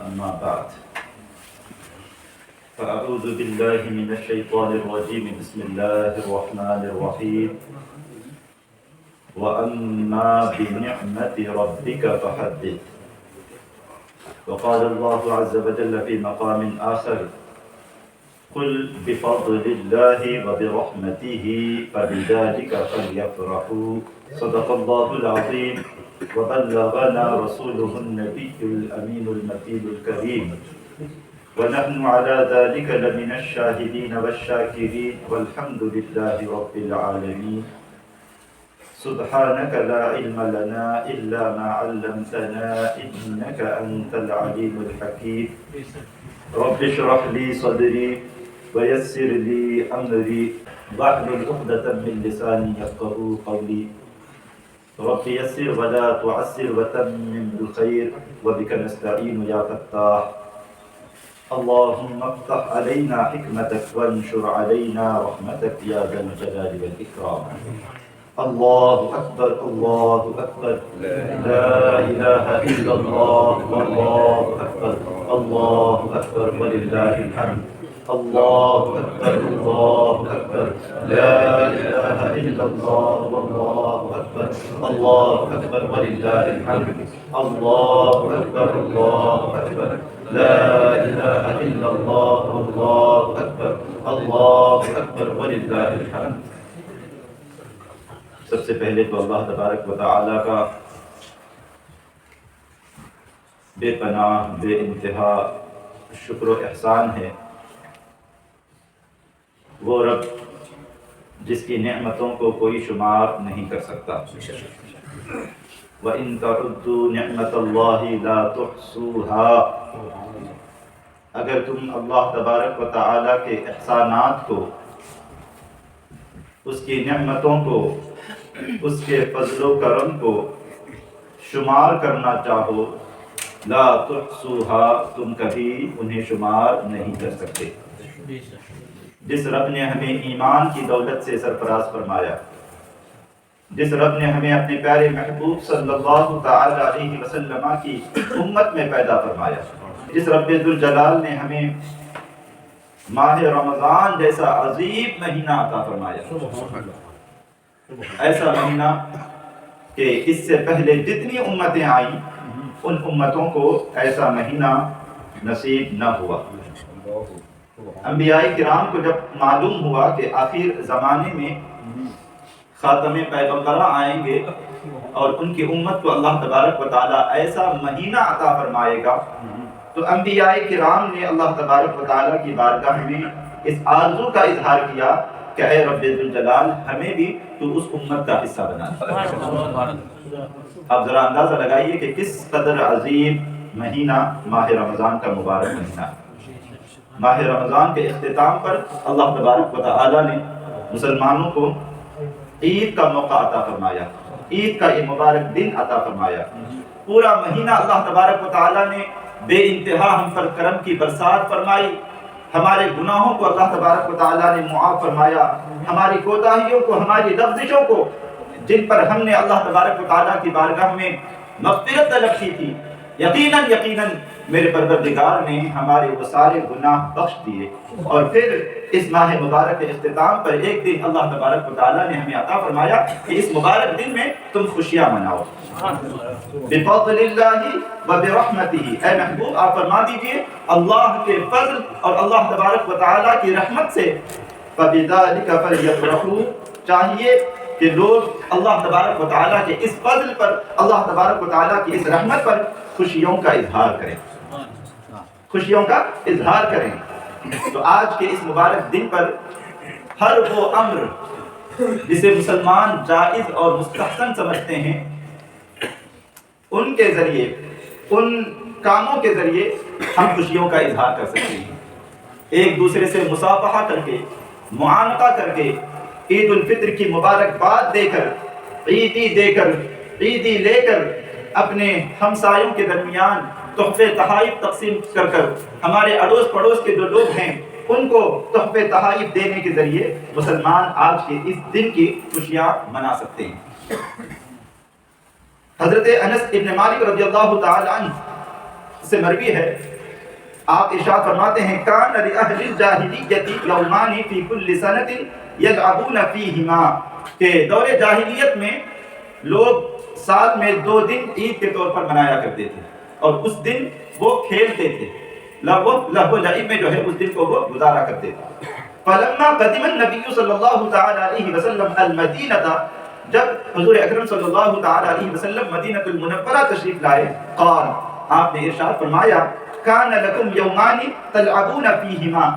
أما بعد فأعوذ بالله من الشيطان الرجيم بسم الله الرحمن الرحيم وأما بنعمة ربك فحدث وقال الله عز وجل في مقام آخر قل بفضل الله وبرحمته فبذلك فليفرحوا صدق الله العظيم وبلغنا رسوله النبي الأمين المكين الكريم ونحن على ذلك لمن الشاهدين والشاكرين والحمد لله رب العالمين سبحانك لا علم لنا إلا ما علمتنا إنك أنت العليم الحكيم رب اشرح لي صدري ويسر لي أمري واحلل عقدة من لساني يفقهوا قولي رب يسر ولا تعسر وتمم بالخير وبك نستعين يا فتاح اللهم افتح علينا حكمتك وانشر علينا رحمتك يا ذا الجلال والإكرام الله أكبر الله أكبر لا إله إلا الله والله أكبر الله أكبر ولله الحمد الله أكبر الله أكبر لا إله إلا الله والله أكبر الله أكبر ولله الحمد الله أكبر الله أكبر لا إله إلا الله والله أكبر الله أكبر ولله الحمد. سب سے پہلے تو اللہ تبارک و تعالی کا بے پناہ بے انتہا شکر و احسان ہے، وہ رب جس کی نعمتوں کو کوئی شمار نہیں کر سکتا. وَإِن تَعُدُّوا نِعْمَةَ اللَّهِ لَا تُحْصُوهَا، اگر تم اللہ تبارک و تعالی کے احسانات کو، اس کی نعمتوں کو، اس کے فضل و کرم کو شمار کرنا چاہو، لا تحصوها، تم کبھی انہیں شمار نہیں کر سکتے. جس رب نے ہمیں ایمان کی دولت سے سرفراز فرمایا، جس رب نے ہمیں اپنے پیارے محبوب صلی اللہ تعالی علیہ وسلم کی امت میں پیدا فرمایا، جس رب ذوالجلال نے ہمیں ماہ رمضان جیسا عظیم مہینہ عطا فرمایا، ایسا مہینہ کہ اس سے پہلے جتنی امتیں آئیں ان امتوں کو ایسا مہینہ نصیب نہ ہوا. انبیاء کرام کو جب معلوم ہوا کہ آخر زمانے میں خاتم پیغمبراں آئیں گے اور ان کی امت کو اللہ تبارک و تعالی ایسا مہینہ عطا فرمائے گا، تو انبیاء کرام نے اللہ تبارک و تعالی کی بارگاہ میں اس آرزو کا اظہار کیا کہ اے رب ذوالجلال ہمیں بھی تو اس امت کا حصہ بنا دے. اب ذرا اندازہ لگائیے کہ کس قدر عظیم مہینہ ماہ رمضان کا مبارک مہینہ ہے. ماہ رمضان کے اختتام پر اللہ تبارک و تعالی نے مسلمانوں کو عید کا موقع عطا فرمایا، عید کا یہ مبارک دن عطا فرمایا. پورا مہینہ اللہ تبارک و تعالی نے بے انتہا ہم پر کرم کی برسات فرمائی، ہمارے گناہوں کو اللہ تبارک و تعالی نے معاف فرمایا، ہماری کوتاہیوں کو، ہماری لغزشوں کو جن پر ہم نے اللہ تبارک و تعالی کی بارگاہ میں مغفرت طلب کی تھی، یقیناً میرے پروردگار نے ہمارے وہ سارے گناہ بخش دیے. اور پھر اس ماہ مبارک کے اختتام پر ایک دن اللہ تبارک و تعالی نے ہمیں عطا فرمایا کہ اس مبارک دن میں تم خوشیاں مناؤ. بفضل اللہ و برحمتہ، اے محبوب آپ فرما دیجئے اللہ کے فضل اور اللہ تبارک و تعالی کی رحمت سے فبذلک فلیفرحوا، چاہیے کہ لوگ اللہ تبارک و تعالیٰ کے اس فضل پر، اللہ تبارک و تعالیٰ کی اس رحمت پر خوشیوں کا اظہار کریں، خوشیوں کا اظہار کریں. تو آج کے اس مبارک دن پر ہر وہ امر جسے مسلمان جائز اور مستحسن سمجھتے ہیں، ان کے ذریعے، ان کاموں کے ذریعے ہم خوشیوں کا اظہار کر سکتے ہیں. ایک دوسرے سے مصافحہ کر کے، معانقہ کر کے، عید الفطر کی مبارکباد دے کر، عیدی لے کر، اپنے ہمسایوں کے درمیان تحفے تحائف تقسیم کر کر، ہمارے اڑوس پڑوس کے جو لوگ ہیں ان کو تحفے تحائف دینے کے ذریعے مسلمان آج کے اس دن کی خوشیاں منا سکتے ہیں. حضرت انس ابن مالک رضی اللہ تعالی عنہ سے مروی ہے آپ ارشاد فرماتے ہیں کان لأہل الجاہلیت یومان فی کل سنۃ یلعبون فیہما، کہ دور جاہلیت میں لوگ سال میں 2 دن عید کے طور پر منایا کرتے تھے اور اس دن وہ کھیلتے تھے، لہو لعب میں جو ہے اس دن کو وہ گزارا کرتے تھے۔ فلما قدم النبی صلی اللہ تعالی علیہ وسلم المدینہ، جب حضور اکرم صلی اللہ تعالی علیہ وسلم مدینہ المنورہ تشریف لائے، قال، آپ نے ارشاد فرمایا کان لکم یومان تلعبون فیہما،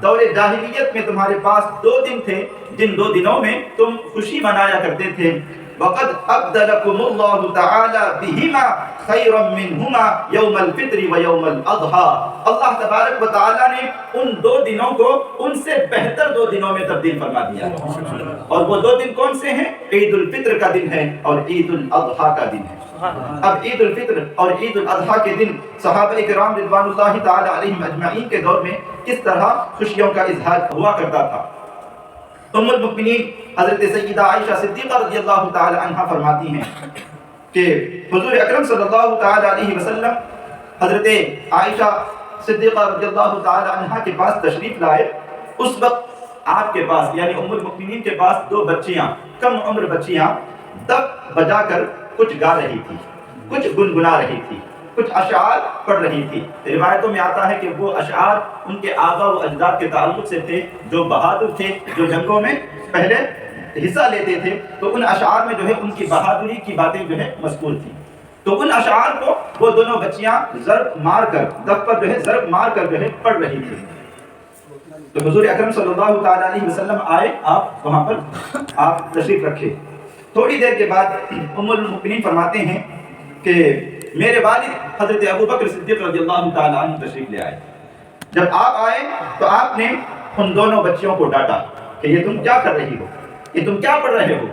دور جاہلیت میں تمہارے پاس 2 دن تھے جن 2 دنوں میں تم خوشی منایا کرتے تھے، وقد ابدلکم اللہ تعالی بہما خیرا منہما یوم الفطر و یوم الاضحیٰ، اللہ تبارک و تعالی نے ان 2 دنوں کو ان سے بہتر 2 دنوں میں تبدیل فرما دیا، اور وہ 2 دن کون سے ہیں؟ عید الفطر کا دن ہے اور عید الاضحیٰ کا دن ہے۔ اب عید الفطر اور عید الاضحیٰ کے دن صحابہ کرام رضوان اللہ تعالی علیہم اجمعین کے دور میں کس طرح خوشیوں کا اظہار ہوا کرتا تھا۔ ام المؤمنین حضرت سیدہ عائشہ صدیقہ رضی اللہ تعالی عنہا فرماتی ہیں کہ حضور اکرم صلی اللہ تعالی علیہ وسلم حضرت عائشہ صدیقہ رضی اللہ تعالی عنہا کے پاس تشریف لائے، اس وقت آپ کے پاس یعنی ام المؤمنین کے پاس 2 بچیاں، کم عمر بچیاں دف بجا کر کچھ گا رہی تھی، کچھ گنگنا رہی تھی، کچھ اشعار پڑھ رہی تھی۔ روایتوں میں آتا ہے کہ وہ اشعار ان کے آبا و اجداد کے تعلق سے تھے، جو بہادر تھے، جو جنگوں میں پہلے حصہ لیتے تھے، تو ان اشعار میں جو ہے ان کی بہادری کی باتیں جو ہے مذکور تھیں۔ تو ان اشعار کو وہ دونوں بچیاں ضرب مار کر، دف پر جو ہے ضرب مار کر جو ہے پڑھ رہی تھی۔ تو حضور اکرم صلی اللہ تعالی علیہ وسلم آئے، آپ وہاں پر آپ تشریف رکھے۔ تھوڑی دیر کے بعد ام المؤمنین فرماتے ہیں کہ میرے والد حضرت ابو بکر صدیق رضی اللہ تعالی عنہ تشریف لے آئے۔ جب آپ آئے تو آپ نے ان دونوں بچیوں کو ڈانٹا کہ یہ تم کیا کر رہی ہو، یہ تم کیا پڑھ رہے ہو؟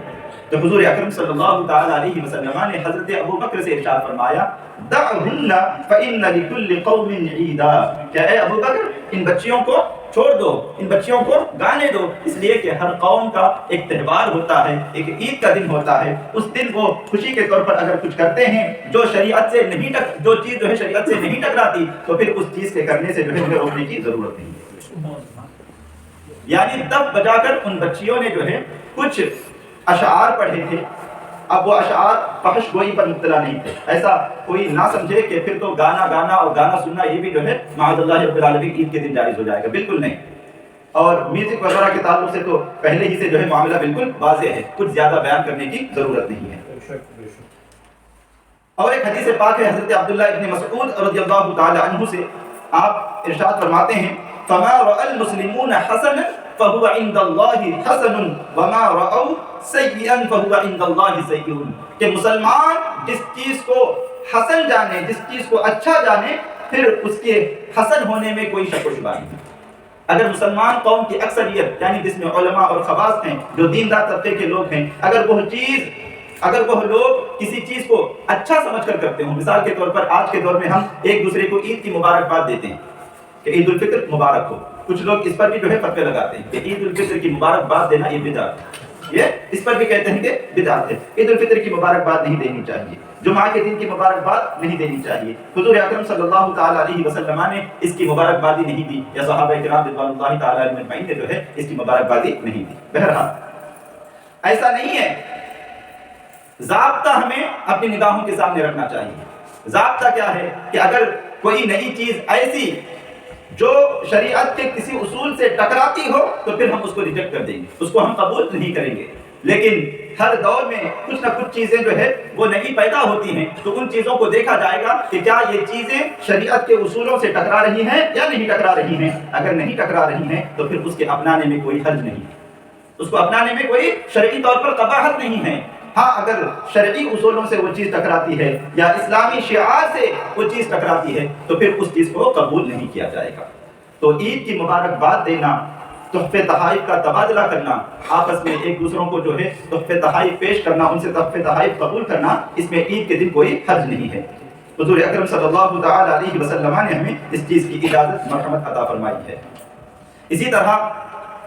تو حضور اکرم صلی اللہ تعالی علیہ وسلم نے حضرت ابو بکر سے ارشاد فرمایا دعہن فإن لکل قوم عیدا، کہ اے ابو بکر ان بچیوں کو چھوڑ دو، ان بچیوں کو گانے دو، اس لیے کہ ہر قوم کا ایک تہوار ہوتا ہے، ایک عید کا دن ہوتا ہے، اس دن وہ خوشی کے طور پر اگر کچھ کرتے ہیں جو شریعت سے نہیں جو چیز جو ہے شریعت سے نہیں ٹکراتی تو پھر اس چیز کے کرنے سے جو ہے روکنے کی ضرورت نہیں ہے۔ یعنی دف بجا کر ان بچیوں نے جو ہے کچھ اشعار پڑھے تھے۔ اب وہ اشعار فحش گوئی پر مبتلا نہیں تھے، ایسا کوئی نہ سمجھے کہ پھر تو گانا اور گانا سننا یہ بھی جو ہے معاذ اللہ رب العالمین عید کے دن جائز ہو جائے گا، بالکل نہیں۔ اور میوزک وغیرہ کے تعلق سے تو پہلے ہی سے جو ہے معاملہ بالکل واضح ہے، کچھ زیادہ بیان کرنے کی ضرورت نہیں ہے۔ اور ایک حدیث پاک ہے حضرت عبداللہ ابن مسعود رضی اللہ تعالی عنہ سے، آپ ارشاد فرماتے ہیں فما رأى المسلمون حسنا فهو عند الله حسن وما رأوا سیئا فهو عند الله سیئ، کہ مسلمان جس چیز کو حسن جانے، جس چیز کو اچھا جانے، پھر اس کے حسن ہونے میں کوئی شک و شبہ نہیں۔ اگر مسلمان قوم کی اکثریت یعنی جس میں علماء اور خواص ہیں، جو دیندار طبقے کے لوگ ہیں، اگر وہ لوگ کسی چیز کو اچھا سمجھ کر کرتے ہوں، مثال کے طور پر آج کے دور میں ہم ایک دوسرے کو عید کی مبارکباد دیتے ہیں کہ عید الفطر مبارک ہو، کچھ لوگ اس پر بھی جو ہے فتوے لگاتے ہیں کہ عید الفطر کی مبارکباد دینا یہ بدعت ہے، یہ اس پر بھی کہتے ہیں کہ بدعت ہے، عید الفطر کی مبارکباد نہیں دینی چاہیے، جمعہ کے دن کی مبارکباد نہیں دینی چاہیے۔ حضور اکرم صلی اللہ تعالی علیہ وسلم نے اس کی مبارکبادی نہیں دی، یا صحابہ کرام رضوان اللہ تعالی علیہم اجمعین نے جو ہے اس کی مبارکبادی نہیں دی۔ بہرحال ایسا نہیں ہے، ضابطہ ہمیں اپنی نگاہوں کے سامنے رکھنا چاہیے۔ ضابطہ کیا ہے کہ اگر کوئی نئی چیز ایسی جو شریعت کے کسی اصول سے ٹکراتی ہو تو پھر ہم اس کو ریجیکٹ کر دیں گے، اس کو ہم قبول نہیں کریں گے۔ لیکن ہر دور میں کچھ نہ کچھ چیزیں جو ہے وہ نئی پیدا ہوتی ہیں، تو ان چیزوں کو دیکھا جائے گا کہ کیا یہ چیزیں شریعت کے اصولوں سے ٹکرا رہی ہیں یا نہیں ٹکرا رہی ہیں۔ اگر نہیں ٹکرا رہی ہیں تو پھر اس کے اپنانے میں کوئی حرج نہیں، اس کو اپنانے میں کوئی شرعی طور پر قباحت نہیں ہے۔ ہاں اگر شرعی اصولوں سے وہ چیز ٹکراتی ہے یا اسلامی شعار سے وہ چیز ٹکراتی ہے تو پھر اس چیز کو قبول نہیں کیا جائے گا۔ تو عید کی مبارکباد دینا، تحفے تحائف کا تبادلہ کرنا، آپس میں ایک دوسروں کو جو ہے تحفے تحائف پیش کرنا، ان سے تحفے تحائف قبول کرنا، اس میں عید کے دن کوئی حرج نہیں ہے۔ حضور اکرم صلی اللہ تعالی علیہ وسلم نے ہمیں اس چیز کی اجازت مرحمت عطا فرمائی ہے۔ اسی طرح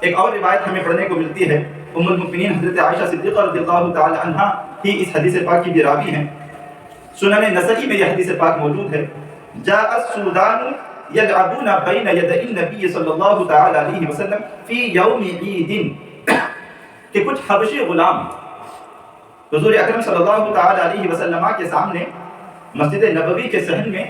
ایک اور روایت ہمیں پڑھنے کو ملتی ہے، ام المؤمنین حضرت عائشہ صدیقہ رضی اللہ تعالی عنہا ہی اس حدیث پاک کی بھی راوی ہیں۔ سنن نسائی میں یہ حدیث پاک موجود ہے، جاء السودان يلعبون بين يدي النبي صلی اللہ تعالی علیہ وسلم فی یوم عید، کہ کچھ حبشی غلام حضور اکرم صلی اللہ تعالی علیہ وسلم کے سامنے مسجد نبوی کے صحن میں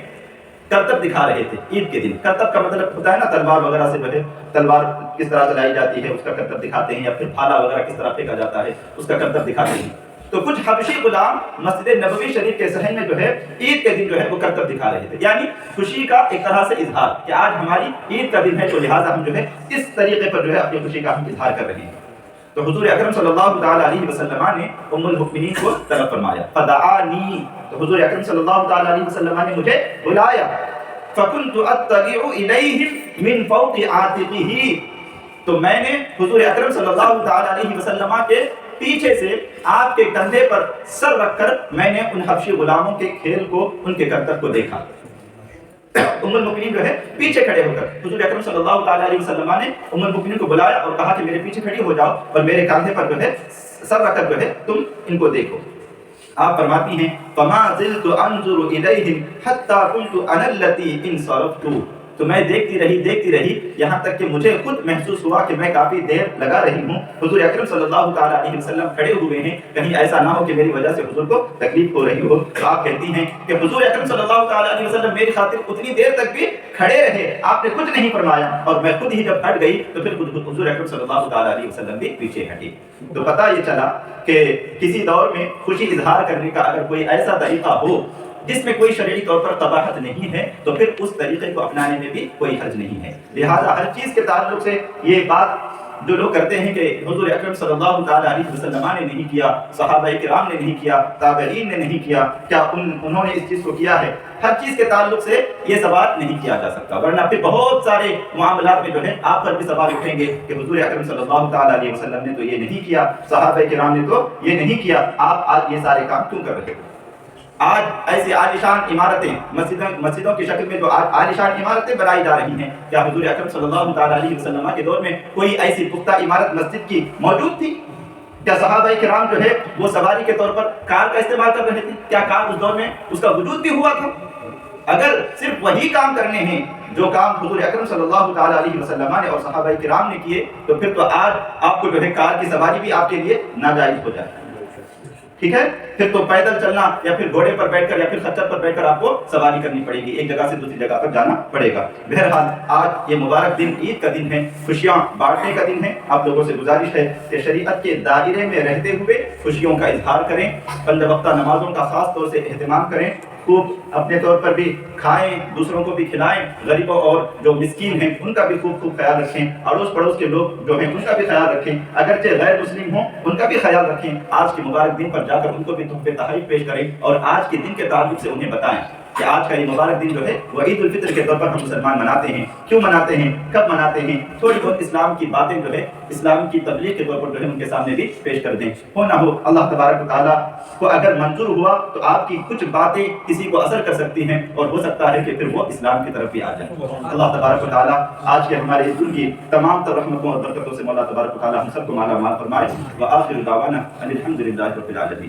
کرتب دکھا رہے تھے عید کے دن۔ کرتب کا مطلب ہوتا ہے نا تلوار وغیرہ سے جو ہے تلوار کس طرح چلائی جاتی ہے اس کا کرتب دکھاتے ہیں، یا پھر بھالا وغیرہ کس طرح پھینکا جاتا ہے اس کا کرتب دکھاتے ہیں۔ تو کچھ حبشی غلام مسجد نبوی شریف کے صحن میں جو ہے عید کے دن جو ہے وہ کرتب دکھا رہے تھے، یعنی خوشی کا ایک طرح سے اظہار کہ آج ہماری عید کا دن ہے، تو لہٰذا ہم جو ہے اس طریقے پر جو ہے اپنی خوشی کا ہم اظہار کر رہے ہیں۔ تو حضور اکرم صلی اللہ تعالی علیہ وسلم نے ام المؤمنین کو طلب فرمایا، فدعانی، تو حضور اکرم صلی اللہ تعالی علیہ وسلم نے مجھے بلایا، فکنت اطلع الیہم من فوق عاتقہ، تو میں نے حضور اکرم صلی اللہ تعالی علیہ وسلم کے پیچھے سے آپ کے کندھے پر سر رکھ کر میں نے ان حبشی غلاموں کے کھیل کو، ان کے کرتب کو دیکھا۔ ام المؤمنین جو ہے پیچھے کھڑے ہو کر حضور اکرم صلی اللہ تعالی علیہ وسلم نے ام المؤمنین کو بلایا اور کہا کہ میرے پیچھے کھڑی ہو جاؤ اور میرے کاندھے پر جو ہے سر رکھ کر جو ہے تم ان کو دیکھو۔ آپ فرماتی ہیں فما زلت انظر الیہم حتی کنت انا التی انصرفت، تو میں دیکھتی رہی یہاں تک کہ مجھے خود محسوس ہوا کہ میں کافی دیر لگا رہی ہوں۔ حضور اکرم صلی اللہ تعالی علیہ وسلم کھڑے ہوئے ہیں، کہیں ایسا نہ ہو کہ میری وجہ سے حضور کو تکلیف ہو رہی ہو۔ تو آپ کہتی ہیں کہ حضور اکرم صلی اللہ تعالی علیہ وسلم میری خاطر اتنی دیر تک بھی کھڑے رہے، آپ نے کچھ نہیں فرمایا، اور میں خود ہی جب ہٹ گئی تو پھر حضور اکرم صلی اللہ تعالی علیہ وسلم بھی پیچھے ہٹے۔ تو پتہ یہ چلا کہ کسی دور میں خوشی اظہار کرنے کا اگر کوئی ایسا طریقہ ہو جس میں کوئی شرعی طور پر قباحت نہیں ہے تو پھر اس طریقے کو اپنانے میں بھی کوئی حرج نہیں ہے۔ لہٰذا ہر چیز کے تعلق سے یہ بات جو لوگ کرتے ہیں کہ حضور اکرم صلی اللہ تعالی علیہ وسلم نے نہیں کیا، صحابہ کرام نے نہیں کیا، تابعین نے نہیں کیا، کیا انہوں نے اس چیز کو کیا ہے؟ ہر چیز کے تعلق سے یہ سوال نہیں کیا جا سکتا، ورنہ پھر بہت سارے معاملات میں جو ہے آپ پر بھی سوال اٹھیں گے کہ حضور اکرم صلی اللہ تعالی علیہ وسلم نے تو یہ نہیں کیا، صحابہ کرام نے تو یہ نہیں کیا، آپ آج یہ سارے کام کیوں کر رہے ہو؟ آج ایسی عالیشان عمارتیں مسجدوں کی شکل میں جو عالیشان عمارتیں بنائی جا رہی ہیں، کیا حضور اکرم صلی اللہ تعالی علیہ وسلم کے دور میں کوئی ایسی پختہ عمارت مسجد کی موجود تھی؟ کیا صحابہ کرام جو ہے وہ سواری کے طور پر کار کا استعمال کر رہے تھے؟ کیا کار اس دور میں اس کا وجود بھی ہوا تھا؟ اگر صرف وہی کام کرنے ہیں جو کام حضور اکرم صلی اللہ تعالی علیہ وسلم نے اور صحابہ کرام نے کیے، تو پھر تو آج آپ کو جو ہے کار کی سواری بھی آپ کے لیے ناجائز ہو جائے، ٹھیک ہے؟ پھر تو پیدل چلنا یا پھر گھوڑے پر بیٹھ کر یا پھر خچر پر بیٹھ کر آپ کو سواری کرنی پڑے گی، ایک جگہ سے دوسری جگہ پر جانا پڑے گا۔ بہرحال آج یہ مبارک دن عید کا دن ہے، خوشیاں بانٹنے کا دن ہے۔ آپ لوگوں سے گزارش ہے کہ شریعت کے دائرے میں رہتے ہوئے خوشیوں کا اظہار کریں، پنج وقتہ نمازوں کا خاص طور سے اہتمام کریں، خوب اپنے طور پر بھی کھائیں، دوسروں کو بھی کھلائیں، غریبوں اور جو مسکین ہیں ان کا بھی خوب خیال رکھیں، اڑوس پڑوس کے لوگ جو ہیں ان کا بھی خیال رکھیں، اگرچہ غیر مسلم ہوں ان کا بھی خیال رکھیں۔ آج کے مبارک دن پر جا کر ان کو بھی تحفے تحائف پیش کریں اور آج کے دن کے تعلق سے انہیں بتائیں کہ آج کا یہ مبارک دن جو ہے وہ عید الفطر کے طور پر ہم مسلمان مناتے ہیں، کیوں مناتے ہیں، کب مناتے ہیں، تھوڑی بہت اسلام کی باتیں جو ہے اسلام کی تبلیغ کے طور پر جو ہے ان کے سامنے بھی پیش کر دیں۔ ہو نہ ہو اللہ تبارک و تعالیٰ کو اگر منظور ہوا تو آپ کی کچھ باتیں کسی کو اثر کر سکتی ہیں اور ہو سکتا ہے کہ پھر وہ اسلام کی طرف بھی آ جائیں۔ اللہ تبارک و تعالیٰ آج کے ہمارے دن کی تمام تر رحمتوں اور برکتوں سے مولا تبارک و تعالیٰ ہم سب کو مالا مال فرمائے۔ وآخر دعوانا ان الحمد للہ رب العالمین۔